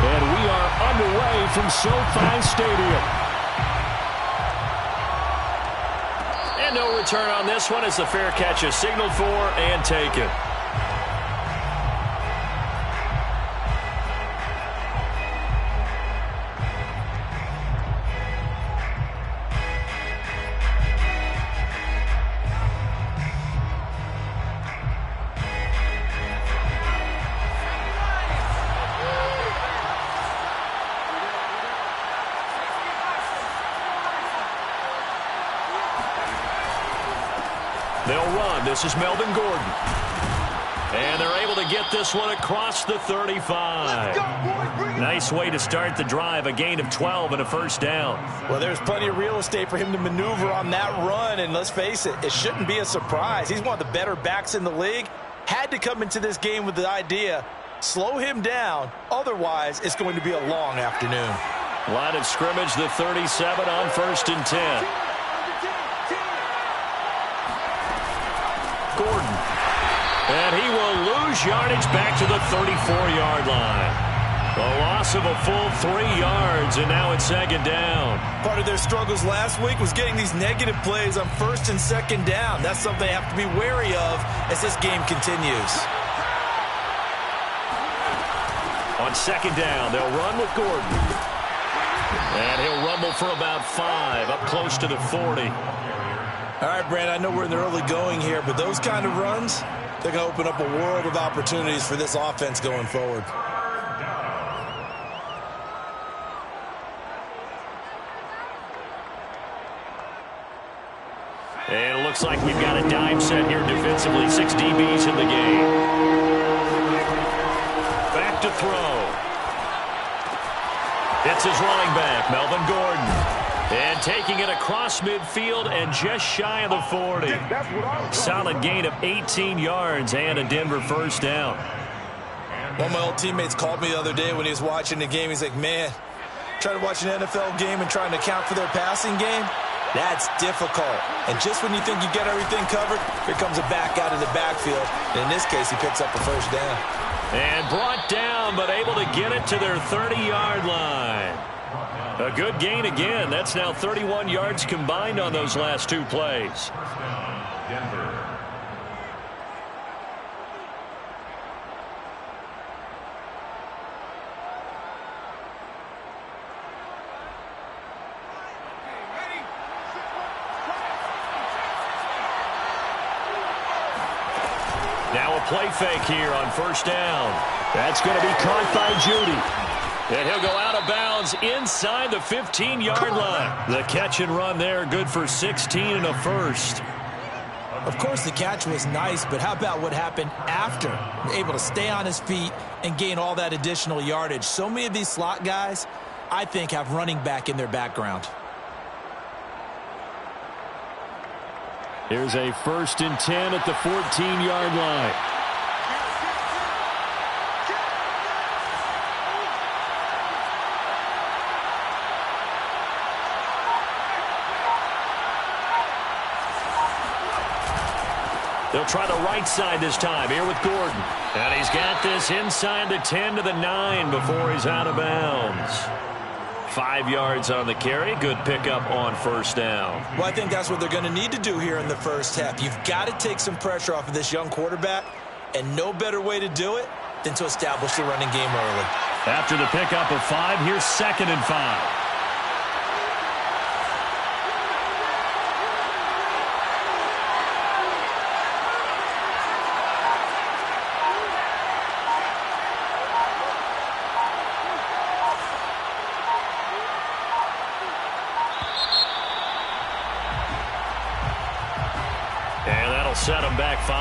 And we are underway from SoFi Stadium. And no return on this one as the fair catch is signaled for and taken. They'll run. This is Melvin Gordon. And they're able to get this one across the 35. Nice way to start the drive. A gain of 12 and a first down. Well, there's plenty of real estate for him to maneuver on that run. And let's face it, it shouldn't be a surprise. He's one of the better backs in the league. Had to come into this game with the idea, slow him down. Otherwise, it's going to be a long afternoon. Line of scrimmage, the 37 on 1st and 10. Gordon. And he will lose yardage back to the 34-yard line. A loss of a full 3 yards, and now it's 2nd down. Part of their struggles last week was getting these negative plays on 1st and 2nd down. That's something they have to be wary of as this game continues. On 2nd down, they'll run with Gordon. And he'll rumble for about 5, up close to the 40. All right, Brandon, I know we're in the early going here, but those kind of runs, they're going to open up a world of opportunities for this offense going forward. And it looks like we've got a dime set here defensively. 6 DBs in the game. Back to throw. It's his running back, Melvin Gordon. And taking it across midfield and just shy of the 40. Solid gain of 18 yards and a Denver first down. One of my old teammates called me the other day when he was watching the game. He's like, man, trying to watch an NFL game and trying to account for their passing game, that's difficult. And just when you think you get everything covered, here comes a back out of the backfield. And in this case, he picks up a first down. And brought down, but able to get it to their 30-yard line. A good gain again. That's now 31 yards combined on those last 2 plays. Now a play fake here on 1st down. That's going to be caught by Judy. And he'll go out of bounds inside the 15-yard line. The catch and run there, good for 16 and a first. Of course, the catch was nice, but how about what happened after? Able to stay on his feet and gain all that additional yardage. So many of these slot guys, I think, have running back in their background. Here's a 1st and 10 at the 14-yard line. They'll try the right side this time here with Gordon. And he's got this inside the 10 to the 9 before he's out of bounds. 5 yards on the carry. Good pickup on 1st down. Well, I think that's what they're going to need to do here in the first half. You've got to take some pressure off of this young quarterback, and no better way to do it than to establish the running game early. After the pickup of 5, here's 2nd and 5. Set him back 5.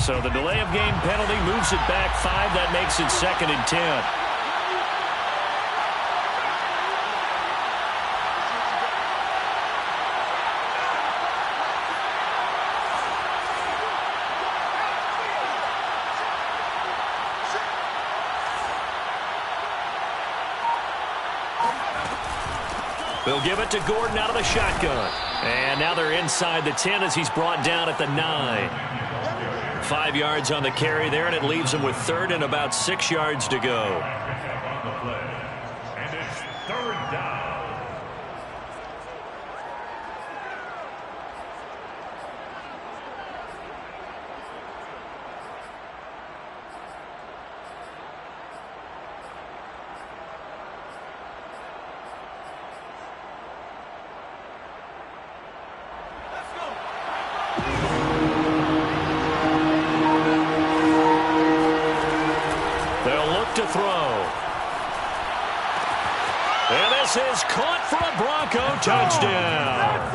So the delay of game penalty moves it back 5. That makes it 2nd and 10. They'll give it to Gordon out of the shotgun. And now they're inside the 10 as he's brought down at the 9. 5 yards on the carry there, and it leaves him with third and about 6 yards to go. And it's third down. To throw. And this is caught for a Bronco touchdown.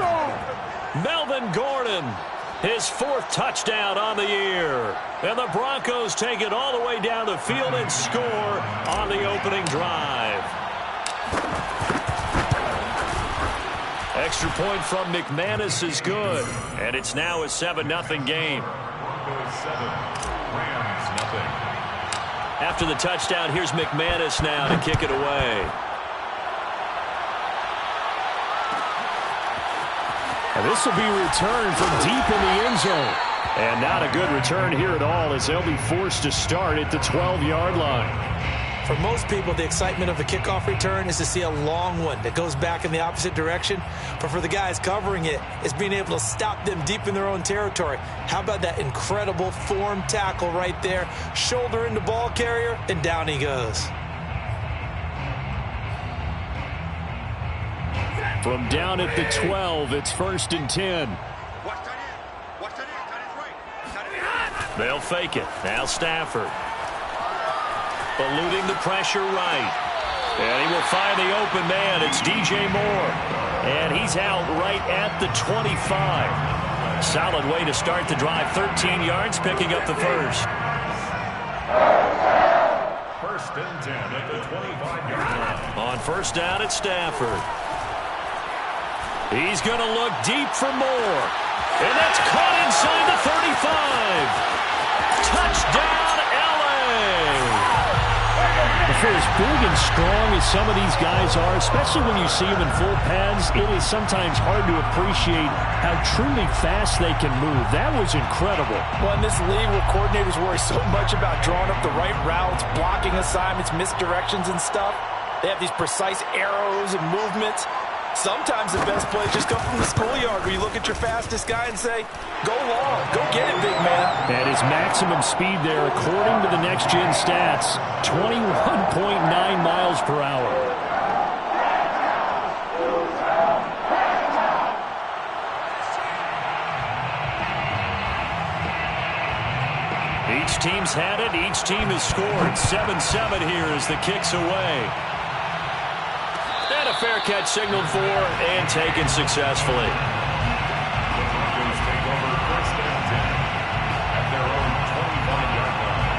Melvin Gordon, his 4th touchdown on the year. And the Broncos take it all the way down the field and score on the opening drive. Extra point from McManus is good. And it's now a 7-0 game. Broncos 7, Rams nothing. After the touchdown, here's McManus now to kick it away. And this will be returned from deep in the end zone. And not a good return here at all as they'll be forced to start at the 12-yard line. For most people, the excitement of the kickoff return is to see a long one that goes back in the opposite direction. But for the guys covering it, it's being able to stop them deep in their own territory. How about that incredible form tackle right there? Shoulder into ball carrier, and down he goes. From down at the 12, it's 1st and 10. They'll fake it. Now Stafford. Eluding the pressure right. And he will find the open man. It's DJ Moore. And he's out right at the 25. Solid way to start the drive. 13 yards, picking up the first. 1st and 10 at the 25-yard line. On first down, it's Stafford. He's going to look deep for Moore. And that's caught inside the 35. Touchdown, L.A. For as big and strong as some of these guys are, especially when you see them in full pads, it is sometimes hard to appreciate how truly fast they can move. That was incredible. Well, in this league where coordinators worry so much about drawing up the right routes, blocking assignments, misdirections and stuff, they have these precise arrows and movements. Sometimes the best plays just come from the schoolyard where you look at your fastest guy and say, go long, go get it, big man. At his maximum speed there, according to the next-gen stats, 21.9 miles per hour. Each team's had it. Each team has scored. 7-7 here as the kick's away. And a fair catch signaled for and taken successfully. The Broncos take over 1st and 10 at their own 25-yard line.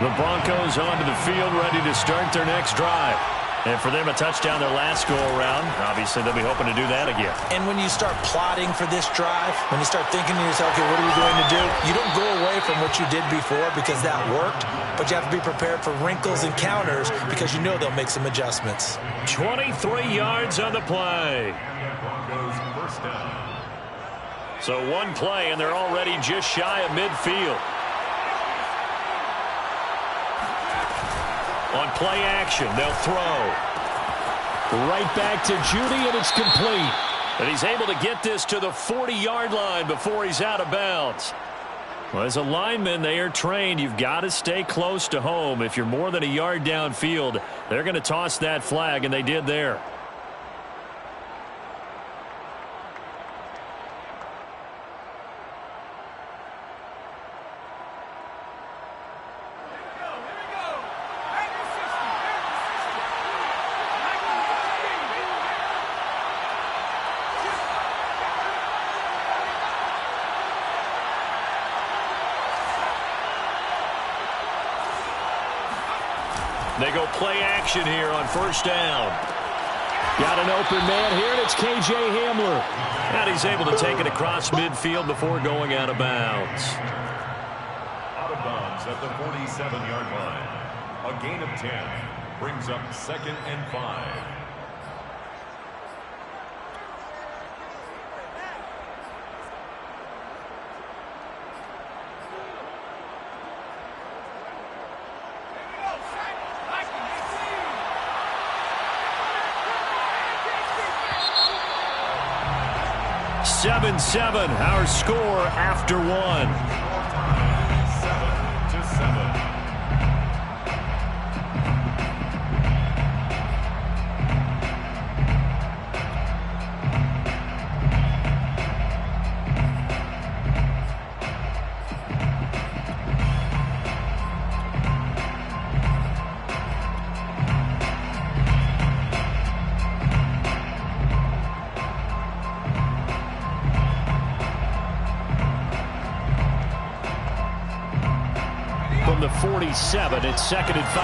The Broncos onto the field, ready to start their next drive. And for them, a touchdown their last go-around. Obviously, they'll be hoping to do that again. And when you start plotting for this drive, when you start thinking to yourself, okay, what are we going to do? You don't go away from what you did before because that worked, but you have to be prepared for wrinkles and counters because you know they'll make some adjustmts. 23 yards on the play. Broncos 1st down. So one play, and they're already just shy of midfield. On play action, they'll throw. Right back to Judy, and it's complete. And he's able to get this to the 40-yard line before he's out of bounds. Well, as a lineman, they are trained. You've got to stay close to home. If you're more than a yard downfield, they're going to toss that flag, and they did there. They go play action here on first down. Got an open man here, and it's K.J. Hamler. And he's able to take it across midfield before going out of bounds. Out of bounds at the 47-yard line. A gain of 10 brings up 2nd and 5. Seven, our score after one. 7-7. From the 47, it's 2nd and 5.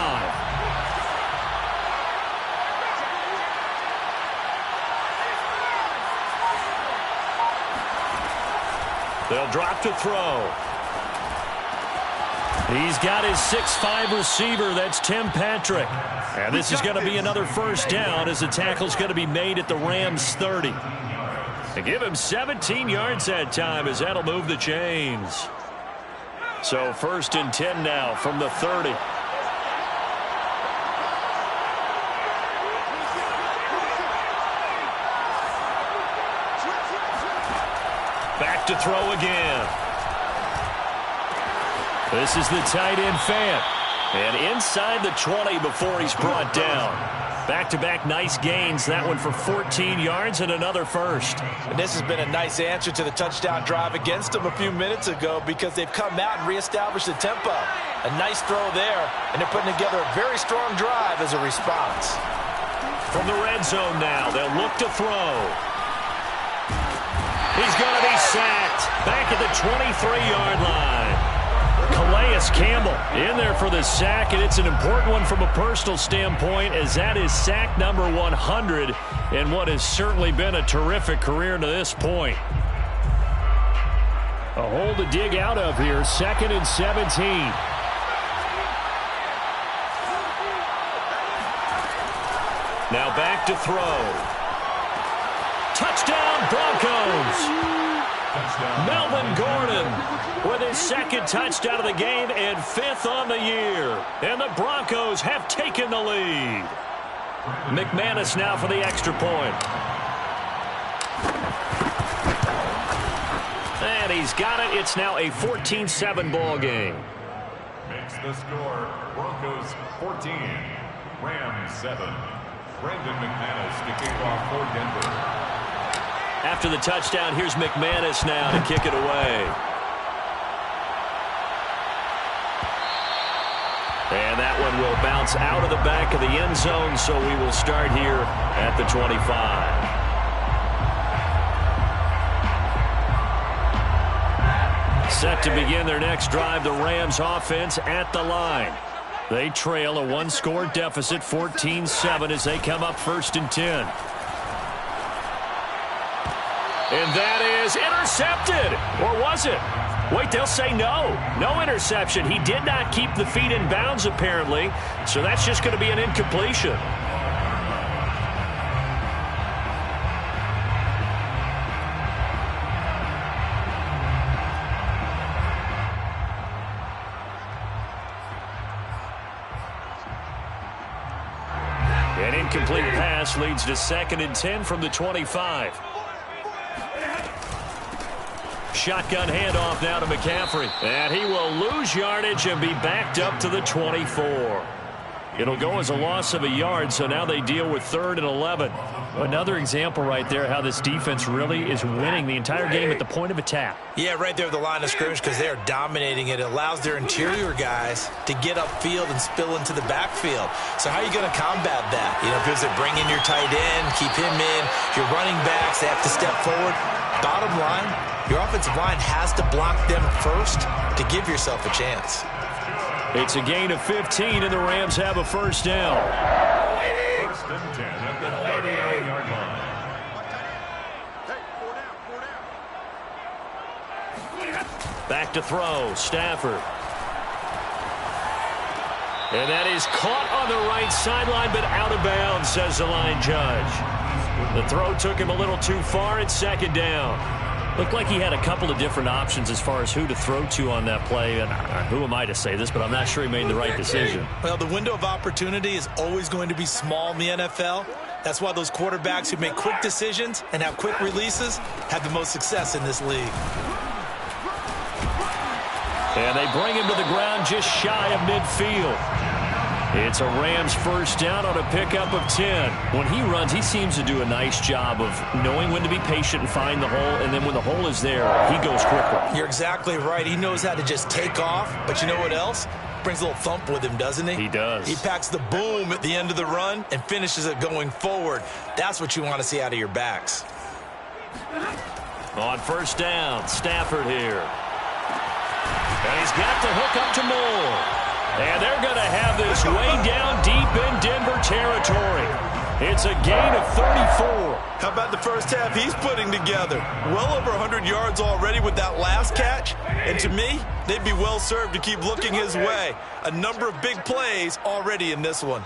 They'll drop to throw. He's got his 6'5" receiver. That's Tim Patrick. And this is going to be another first down as the tackle's going to be made at the Rams' 30. They give him 17 yards that time as that'll move the chains. So 1st and 10 now from the 30. Back to throw again. This is the tight end Fant. And inside the 20 before he's brought down. Back-to-back nice gains. That one for 14 yards and another first. And this has been a nice answer to the touchdown drive against them a few minutes ago because they've come out and reestablished the tempo. A nice throw there, and they're putting together a very strong drive as a response. From the red zone now, they'll look to throw. He's going to be sacked back at the 23-yard line. Calais Campbell in there for the sack, and it's an important one from a personal standpoint as that is sack number 100 in what has certainly been a terrific career to this point. A hole to dig out of here, 2nd and 17. Now back to throw. Touchdown Broncos! Melvin Gordon with his 2nd touchdown of the game and 5th on the year. And the Broncos have taken the lead. McManus now for the extra point. And he's got it. It's now a 14-7 ball game. Makes the score Broncos 14, Rams 7. Brandon McManus to kick off for Denver. After the touchdown, here's McManus now to kick it away. And that one will bounce out of the back of the end zone, so we will start here at the 25. Set to begin their next drive, the Rams offense at the line. They trail a one-score deficit, 14-7, as they come up 1st and 10. And that is intercepted. Or was it? Wait, they'll say no. No interception. He did not keep the feet in bounds, apparently. So that's just going to be an incompletion. An incomplete pass leads to 2nd and 10 from the 25. Shotgun handoff now to McCaffrey. And he will lose yardage and be backed up to the 24. It'll go as a loss of a yard, so now they deal with 3rd and 11. Another example right there how this defense really is winning the entire game at the point of attack. Yeah, right there at the line of scrimmage because they are dominating it. It allows their interior guys to get upfield and spill into the backfield. So how are you going to combat that? You know, because they bring in your tight end, keep him in. Your running backs, they have to step forward. Bottom line, your offensive line has to block them first to give yourself a chance. It's a gain of 15, and the Rams have a first down. 1st and 10 at the 38. Back to throw, Stafford. And that is caught on the right sideline, but out of bounds, says the line judge. The throw took him a little too far. It's second down. Looked like he had a couple of different options as far as who to throw to on that play. And who am I to say this, but I'm not sure he made the right decision. Well, the window of opportunity is always going to be small in the NFL. That's why those quarterbacks who make quick decisions and have quick releases have the most success in this league. And they bring him to the ground just shy of midfield. It's a Rams first down on a pickup of 10. When he runs, he seems to do a nice job of knowing when to be patient and find the hole, and then when the hole is there, he goes quicker. You're exactly right. He knows how to just take off, but you know what else? Brings a little thump with him, doesn't he? He does. He packs the boom at the end of the run and finishes it going forward. That's what you want to see out of your backs. On first down, Stafford here. And he's got the hook up to Moore. And they're going to have this way down deep in Denver territory. It's a gain of 34. How about the first half he's putting together? Well over 100 yards already with that last catch. And to me, they'd be well served to keep looking his way. A number of big plays already in this one.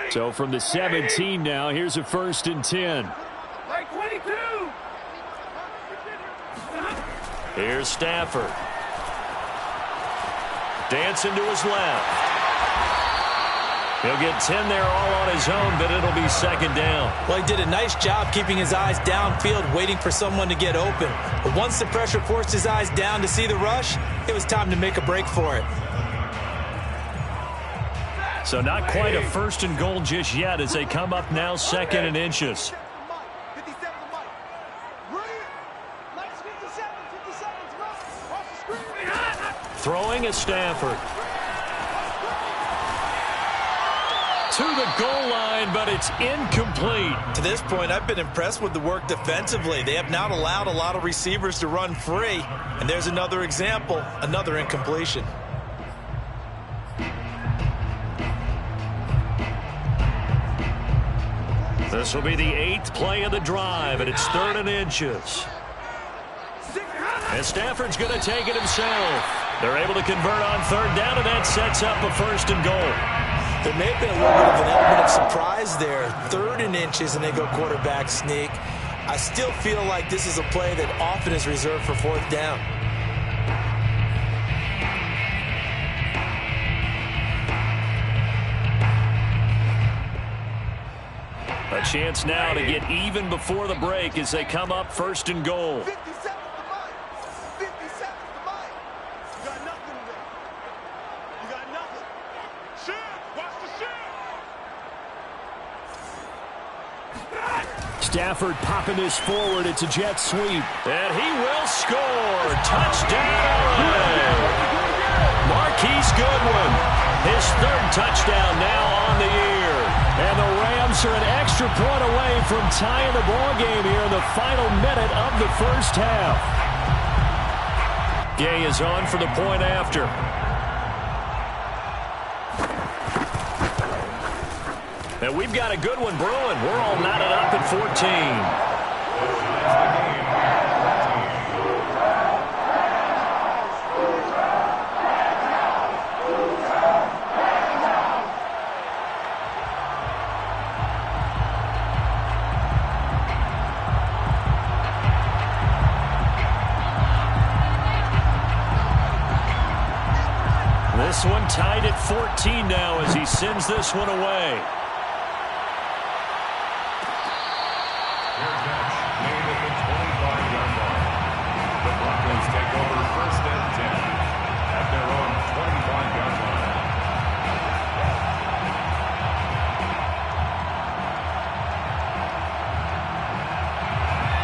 So from the 17 now, here's a first and 10. Here's Stafford. Dancing to his left. He'll get 10 there all on his own, but it'll be second down. Well, he did a nice job keeping his eyes downfield, waiting for someone to get open. But once the pressure forced his eyes down to see the rush, it was time to make a break for it. So not quite a first and goal just yet as they come up now second and inches. Throwing is Stafford. To the goal line, but it's incomplete. To this point, I've been impressed with the work defensively. They have not allowed a lot of receivers to run free. And there's another example, another incompletion. This will be the 8th play of the drive, and it's third and inches. And Stafford's going to take it himself. They're able to convert on third down, and that sets up a first and goal. There may have been a little bit of an element of surprise there. Third and inches, and they go quarterback sneak. I still feel like this is a play that often is reserved for fourth down. A chance now to get even before the break as they come up first and goal. 50 seconds to mine. 50 seconds to mine. You got nothing today. You got nothing. Shoot. Watch the shoot. Stafford popping this forward. It's a jet sweep. And he will score. Touchdown. Marquise Goodwin. His third touchdown now on the year. And the Rams are an extra point away from tying the ball game here in the final minute of the first half. Gay is on for the point after. And we've got a good one brewing. We're all knotted up at 14. This one tied at 14 now as he sends this one away. Fair catch made at the 25-yard line. The Broncos take over first and 10 at their own 25-yard line.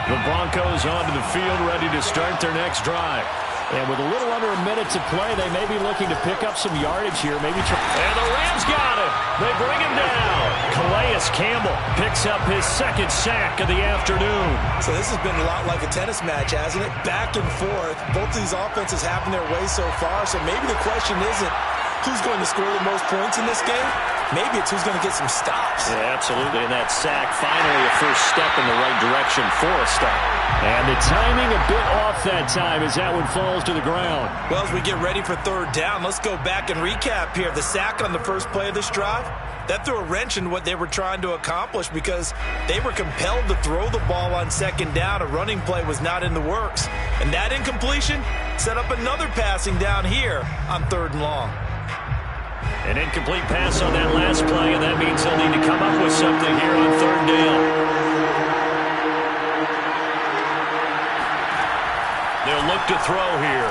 The Broncos onto the field ready to start their next drive. And with a little under a minute to play, they may be looking to pick up some yardage here. And the Rams got him. They bring him down. Calais Campbell picks up his second sack of the afternoon. So this has been a lot like a tennis match, hasn't it? Back and forth. Both of these offenses having their way so far. So maybe the question isn't who's going to score the most points in this game. Maybe it's who's going to get some stops. Yeah, absolutely. And that sack, finally a first step in the right direction for a stop. And the timing a bit off that time as that one falls to the ground. Well, as we get ready for third down, let's go back and recap here. The sack on the first play of this drive, that threw a wrench in what they were trying to accomplish because they were compelled to throw the ball on second down. A running play was not in the works. And that incompletion set up another passing down here on third and long. An incomplete pass on that last play, and that means they'll need to come up with something here on third down. They'll look to throw here.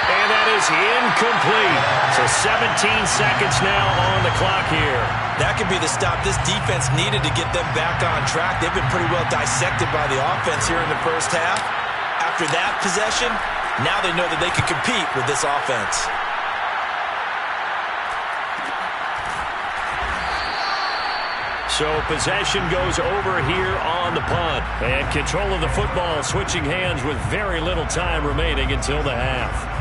And that is incomplete. So 17 seconds now on the clock here. That could be the stop this defense needed to get them back on track. They've been pretty well dissected by the offense here in the first half. After that possession, now they know that they can compete with this offense. So possession goes over here on the punt. And control of the football switching hands with very little time remaining until the half.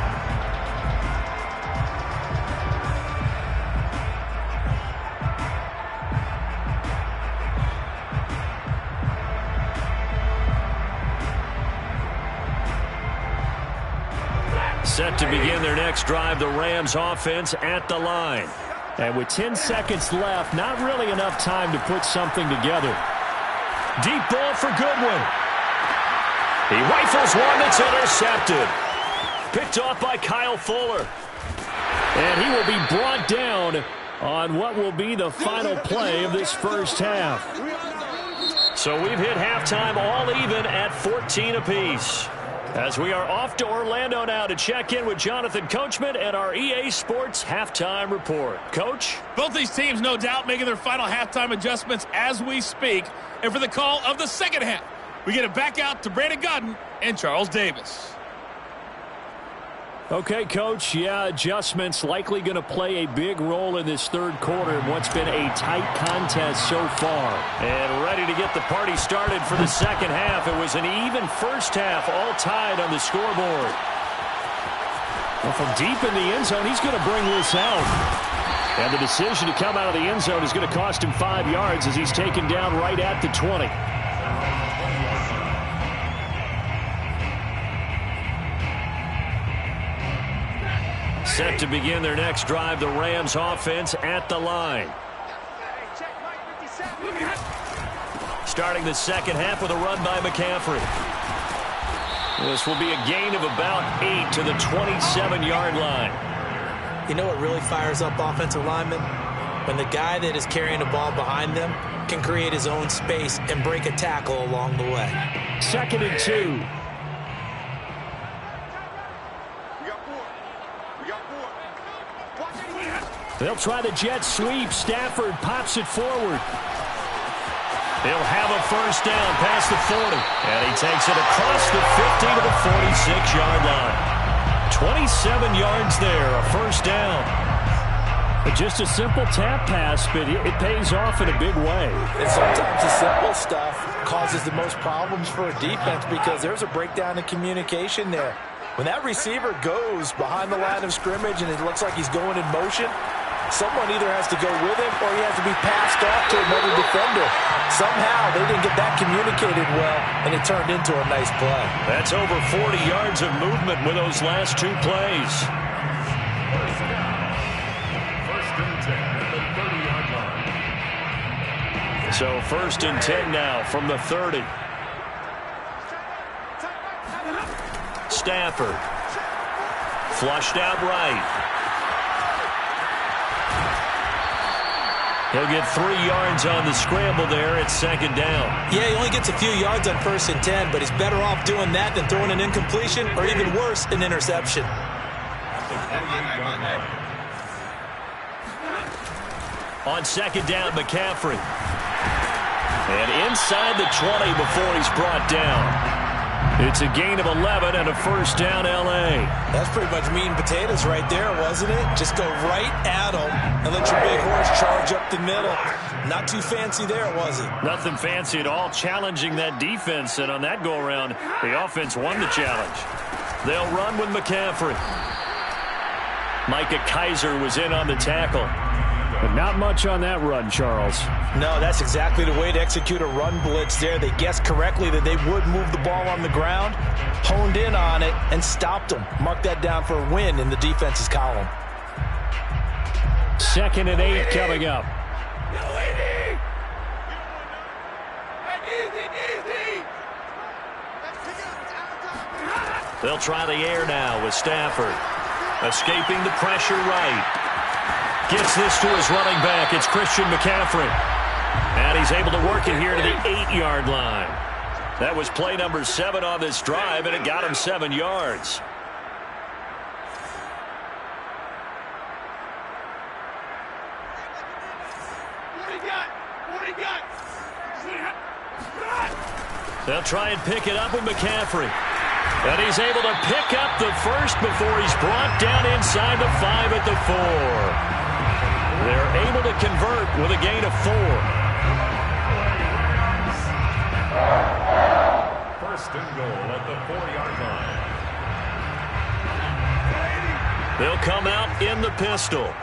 Set to begin their next drive, the Rams offense at the line. And with 10 seconds left, not really enough time to put something together. Deep ball for Goodwin. He rifles one that's intercepted. Picked off by Kyle Fuller. And he will be brought down on what will be the final play of this first half. So we've hit halftime all even at 14 apiece. As we are off to Orlando now to check in with Jonathan Coachman and our EA Sports halftime report. Coach? Both these teams, no doubt, making their final halftime adjustments as we speak. And for the call of the second half, we get it back out to Brandon Gaudin and Charles Davis. Okay, Coach, yeah, adjustments likely going to play a big role in this third quarter in what's been a tight contest so far. And ready to get the party started for the second half. It was an even first half, all tied on the scoreboard. Well, from deep in the end zone, he's going to bring this out. And the decision to come out of the end zone is going to cost him 5 yards as he's taken down right at the 20. Set to begin their next drive, the Rams offense at the line. Starting the second half with a run by McCaffrey. This will be a gain of about 8 to the 27-yard line. You know what really fires up offensive linemen? When the guy that is carrying the ball behind them can create his own space and break a tackle along the way. 2nd and 2. They'll try the jet sweep. Stafford pops it forward. He'll have a first down past the 40. And he takes it across the 50 to the 46-yard line. 27 yards there, a first down. Just a simple tap pass, but it pays off in a big way. And sometimes the simple stuff causes the most problems for a defense because there's a breakdown in communication there. When that receiver goes behind the line of scrimmage and it looks like he's going in motion, someone either has to go with him or he has to be passed off to another defender. Somehow they didn't get that communicated well, and it turned into a nice play. That's over 40 yards of movement with those last 2 plays. First and 10 at the 30-yard line. So 1st and 10 now from the 30. Stafford. Flushed out right. He'll get 3 yards on the scramble there at 2nd down. Yeah, he only gets a few yards on 1st and 10, but he's better off doing that than throwing an incompletion or even worse, an interception. On 2nd down, McCaffrey. And inside the 20 before he's brought down. It's a gain of 11 and a first down, L.A. That's pretty much meat and potatoes right there, wasn't it? Just go right at them and let your big horse charge up the middle. Not too fancy there, was it? Nothing fancy at all, challenging that defense, and on that go-around, the offense won the challenge. They'll run with McCaffrey. Micah Kiser was in on the tackle. But not much on that run, Charles. No, that's exactly the way to execute a run blitz there. They guessed correctly that they would move the ball on the ground, honed in on it, and stopped them. Mark that down for a win in the defense's column. 2nd and 8 coming up. They'll try the air now with Stafford. Escaping the pressure right. Gets this to his running back. It's Christian McCaffrey. And he's able to work it here to the 8-yard line. That was play number 7 on this drive, and it got him 7 yards. They'll try and pick it up with McCaffrey. And he's able to pick up the first before he's brought down inside the 5 at the 4. They're able to convert with a gain of 4. First and goal at the 4-yard line. They'll come out in the pistol.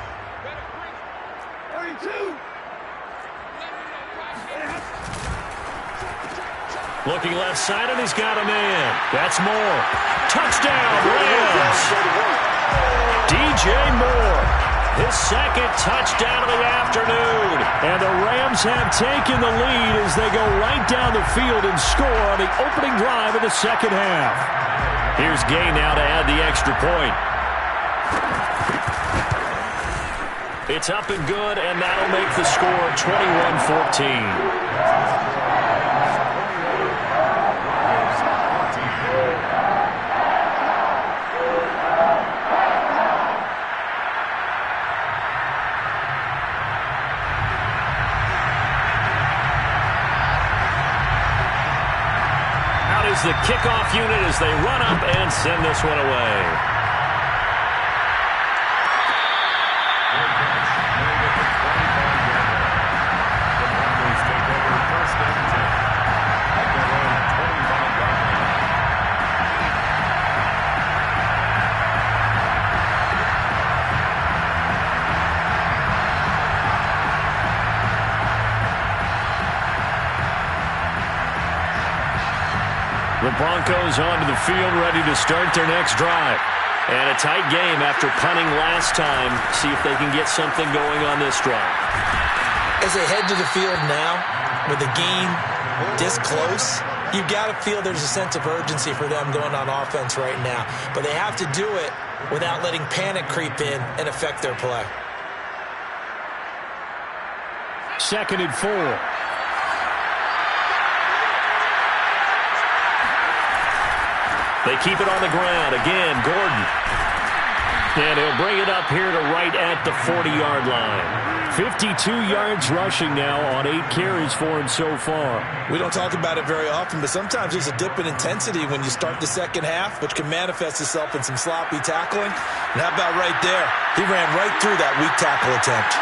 32. Looking left side, and he's got a man. That's Moore. Touchdown, Rams. DJ Moore. His second touchdown of the afternoon. And the Rams have taken the lead as they go right down the field and score on the opening drive of the second half. Here's Gay now to add the extra point. It's up and good, and that'll make the score 21-14. The kickoff unit as they run up and send this one away. The Broncos onto the field, ready to start their next drive. And a tight game after punting last time. See if they can get something going on this drive. As they head to the field now, with the game this close, you've got to feel there's a sense of urgency for them going on offense right now. But they have to do it without letting panic creep in and affect their play. 2nd and 4. They keep it on the ground. Again, Gordon. And he'll bring it up here to right at the 40-yard line. 52 yards rushing now on 8 carries for him so far. We don't talk about it very often, but sometimes there's a dip in intensity when you start the second half, which can manifest itself in some sloppy tackling. And how about right there? He ran right through that weak tackle attempt.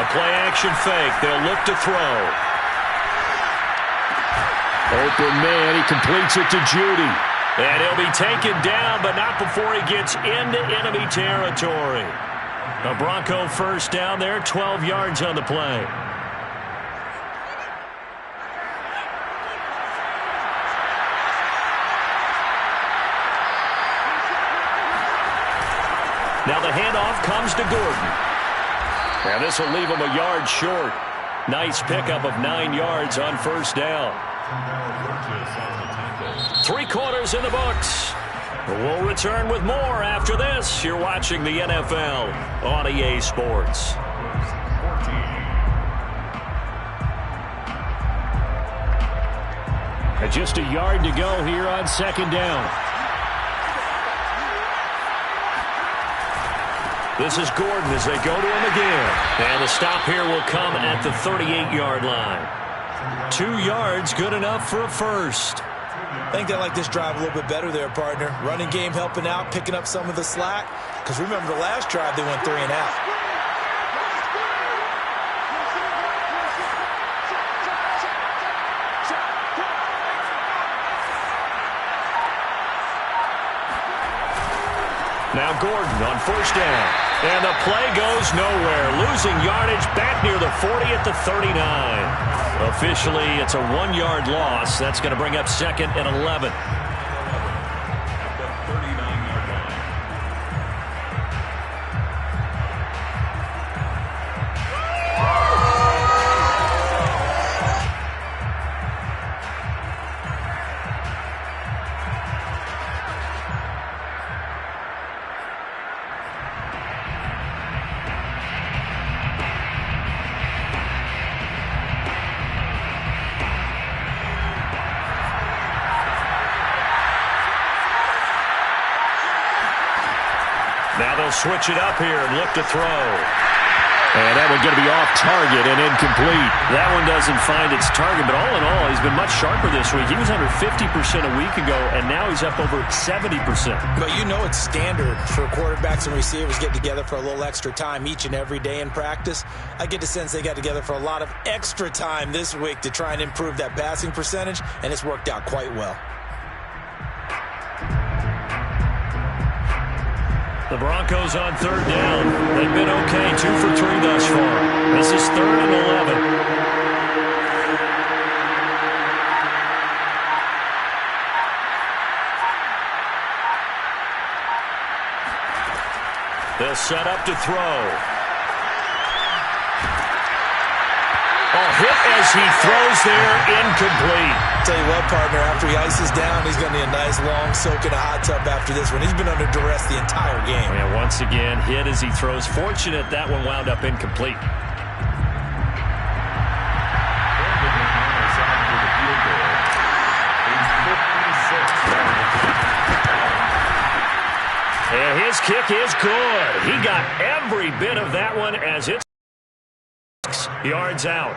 A play-action fake. They'll look to throw. Open man, he completes it to Judy. And he'll be taken down, but not before he gets into enemy territory. A Bronco first down there, 12 yards on the play. Now the handoff comes to Gordon. And this will leave him a yard short. Nice pickup of 9 yards on first down. 3 quarters in the books. We'll return with more after this. You're watching the NFL on EA Sports. And just a yard to go here on second down. This is Gordon as they go to him again. And the stop here will come at the 38-yard line. 2 yards, good enough for a first. I think they like this drive a little bit better there, partner. Running game helping out, picking up some of the slack. Because remember the last drive, they went 3 and out. Now Gordon on first down. And the play goes nowhere. Losing yardage back near the 40 at the 39. Officially, it's a 1-yard loss. That's going to bring up 2nd and 11. Now they'll switch it up here and look to throw. And that one going to be off target and incomplete. That one doesn't find its target, but all in all, he's been much sharper this week. He was under 50% a week ago, and now he's up over 70%. But you know it's standard for quarterbacks and receivers get together for a little extra time each and every day in practice. I get the sense they got together for a lot of extra time this week to try and improve that passing percentage, and it's worked out quite well. The Broncos on third down. They've been okay, 2 for 3 thus far. This is 3rd and 11. They'll set up to throw. Hit as he throws there, incomplete. Tell you what, partner, after he ices down, he's going to need a nice long soak in a hot tub after this one. He's been under duress the entire game. And once again, hit as he throws. Fortunate that one wound up incomplete. And his kick is good. He got every bit of that one as it's 6 yards out.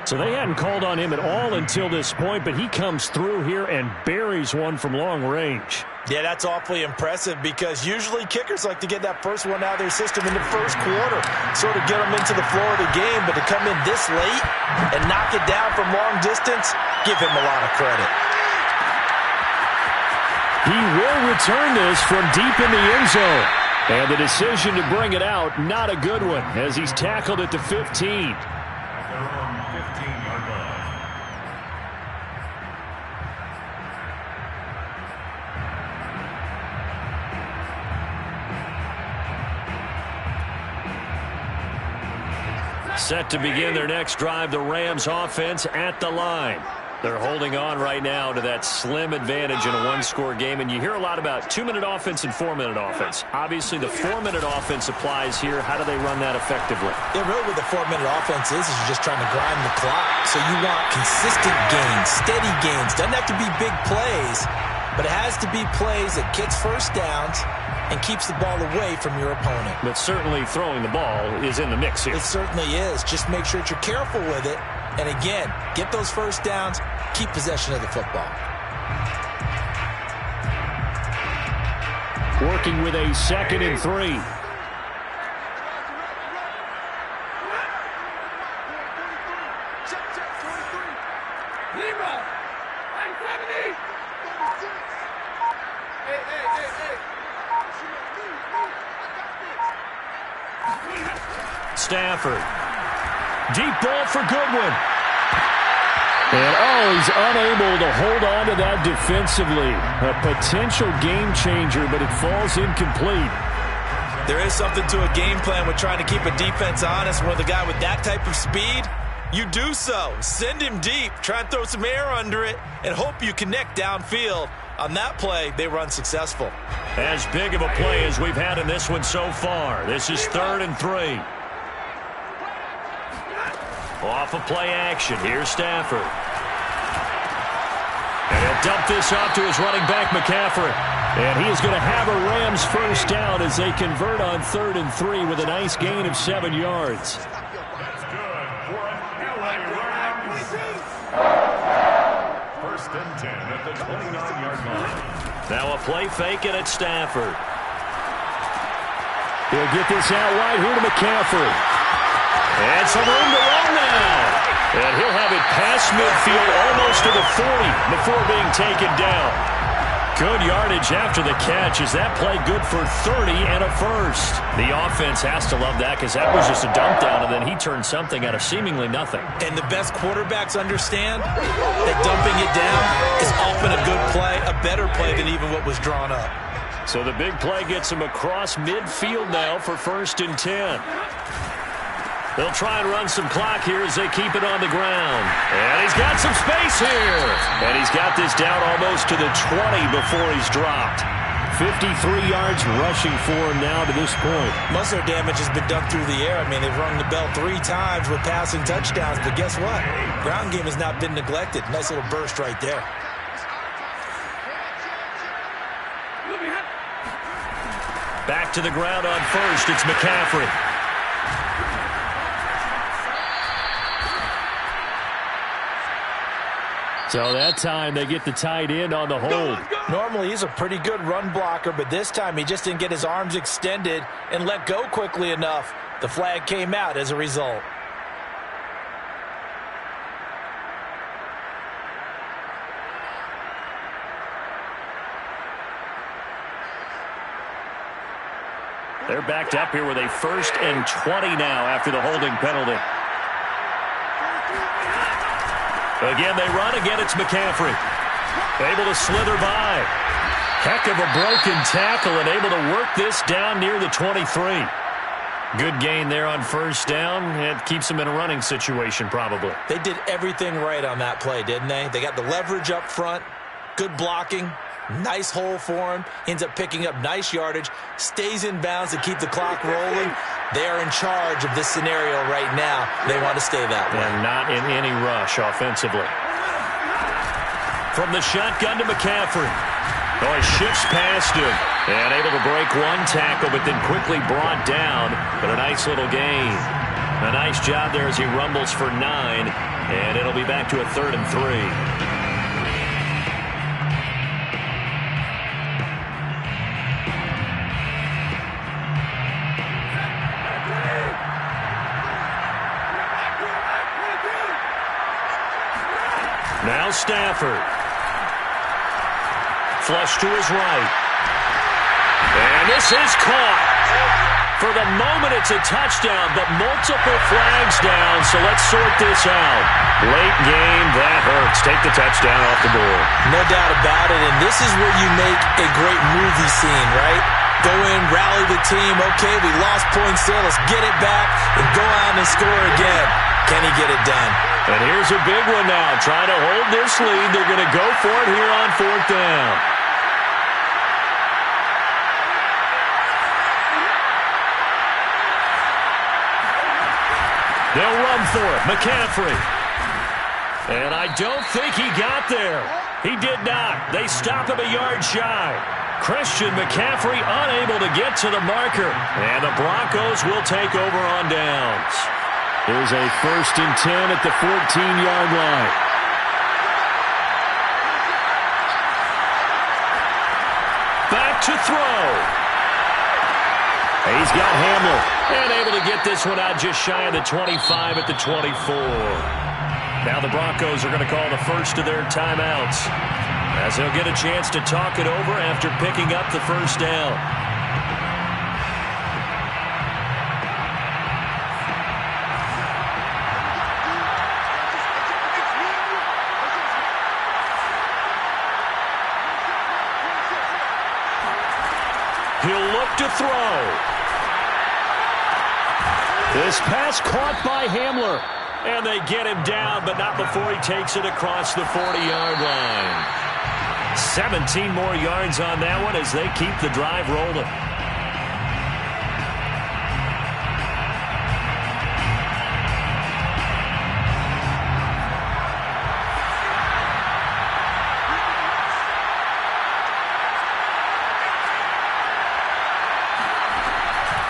So they hadn't called on him at all until this point, but he comes through here and buries one from long range. Yeah, that's awfully impressive because usually kickers like to get that first one out of their system in the first quarter, sort of get them into the flow of the game, but to come in this late and knock it down from long distance, give him a lot of credit. He will return this from deep in the end zone. And the decision to bring it out, not a good one, as he's tackled at the 15. Set to begin their next drive, the Rams offense at the line. They're holding on right now to that slim advantage in a one-score game, and you hear a lot about 2-minute offense and 4-minute offense. Obviously, the 4-minute offense applies here. How do they run that effectively? Yeah, really what the 4-minute offense is you're just trying to grind the clock. So you want consistent gains, steady gains. Doesn't have to be big plays, but it has to be plays that gets first downs and keeps the ball away from your opponent. But certainly throwing the ball is in the mix here. It certainly is. Just make sure that you're careful with it. And again, get those first downs, keep possession of the football. Working with a 2nd and 3. Stafford. Deep ball for Goodwin. And, he's unable to hold on to that defensively. A potential game changer, but it falls incomplete. There is something to a game plan with trying to keep a defense honest. With a guy with that type of speed, you do so. Send him deep. Try and throw some air under it and hope you connect downfield. On that play, they were unsuccessful. As big of a play as we've had in this one so far. This is 3rd and 3. Off of play action. Here's Stafford. And he'll dump this off to his running back, McCaffrey. And he is going to have a Rams first down as they convert on 3rd and 3 with a nice gain of 7 yards. That's good for an LA Rams First and 10 at the 29-yard line. Now a play fake and it's Stafford. He'll get this out wide here to McCaffrey. And some room to run now. And he'll have it past midfield almost to the 40 before being taken down. Good yardage after the catch. Is that play good for 30 and a first? The offense has to love that because that was just a dump down, and then he turned something out of seemingly nothing. And the best quarterbacks understand that dumping it down is often a good play, a better play than even what was drawn up. So the big play gets him across midfield now for 1st and 10. They'll try and run some clock here as they keep it on the ground. And he's got some space here. And he's got this down almost to the 20 before he's dropped. 53 yards rushing for him now to this point. Most of their damage has been done through the air. I mean, they've rung the bell 3 times with passing touchdowns. But guess what? Ground game has not been neglected. Nice little burst right there. Back to the ground on first. It's McCaffrey. So that time they get the tight end on the hold. Normally he's a pretty good run blocker, but this time he just didn't get his arms extended and let go quickly enough. The flag came out as a result. They're backed up here with a 1st and 20 now after the holding penalty. Again, they run. Again, it's McCaffrey. Able to slither by. Heck of a broken tackle and able to work this down near the 23. Good gain there on 1st down. It keeps them in a running situation probably. They did everything right on that play, didn't they? They got the leverage up front, good blocking, nice hole for him, ends up picking up nice yardage, stays in bounds to keep the clock rolling. They are in charge of this scenario right now. They want to stay that way. And not in any rush offensively. From the shotgun to McCaffrey. Oh, he shifts past him. And able to break one tackle, but then quickly brought down. But a nice little gain. A nice job there as he rumbles for 9. And it'll be back to a 3rd and 3. Now Stafford. Flush to his right. And this is caught. For the moment, it's a touchdown, but multiple flags down, so let's sort this out. Late game, that hurts. Take the touchdown off the board. No doubt about it, and this is where you make a great movie scene, right? Go in, rally the team. Okay, we lost points there. Let's get it back and go out and score again. Can he get it done? And here's a big one now. Trying to hold this lead. They're going to go for it here on 4th down. They'll run for it. McCaffrey. And I don't think he got there. He did not. They stop him a yard shy. Christian McCaffrey unable to get to the marker. And the Broncos will take over on downs. Here's a 1st and 10 at the 14-yard line. Back to throw. He's got Hamler. And able to get this one out just shy of the 25 at the 24. Now the Broncos are going to call the first of their timeouts, as they'll get a chance to talk it over after picking up the 1st down. He'll look to throw. This pass caught by Hamler. And they get him down, but not before he takes it across the 40-yard line. 17 more yards on that one as they keep the drive rolling.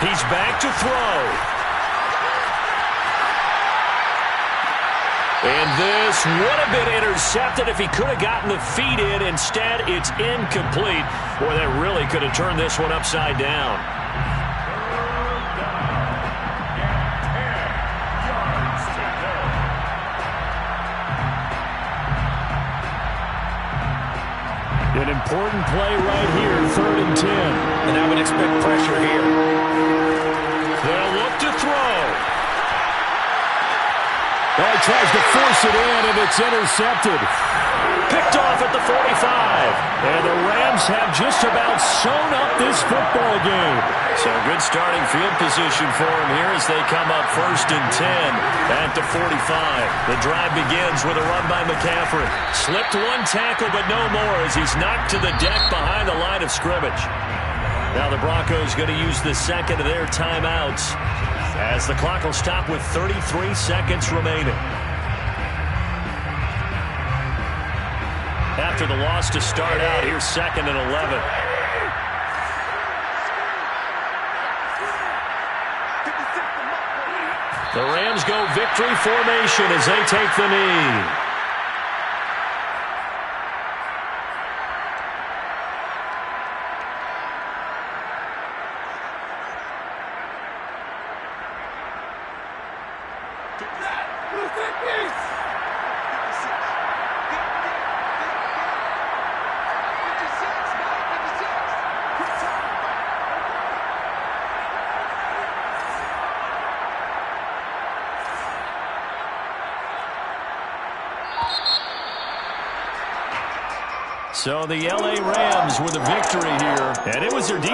He's back to throw. And This would have been intercepted if he could have gotten the feet in. Instead, it's incomplete. Boy, that really could have turned this one upside down. An important play right here, 3rd and 10. And I would expect pressure here. They'll look to throw. Oh, he tries to force it in, and it's intercepted. Picked off at the 45. And the Rams have just about sewn up this football game. So good starting field position for him here as they come up 1st and 10 at the 45. The drive begins with a run by McCaffrey. Slipped one tackle, but no more as he's knocked to the deck behind the line of scrimmage. Now the Broncos going to use the second of their timeouts as the clock will stop with 33 seconds remaining. After the loss to start out, here's 2nd and 11. The Rams go victory formation as they take the knee. So the L.A. Rams with a victory here, and it was their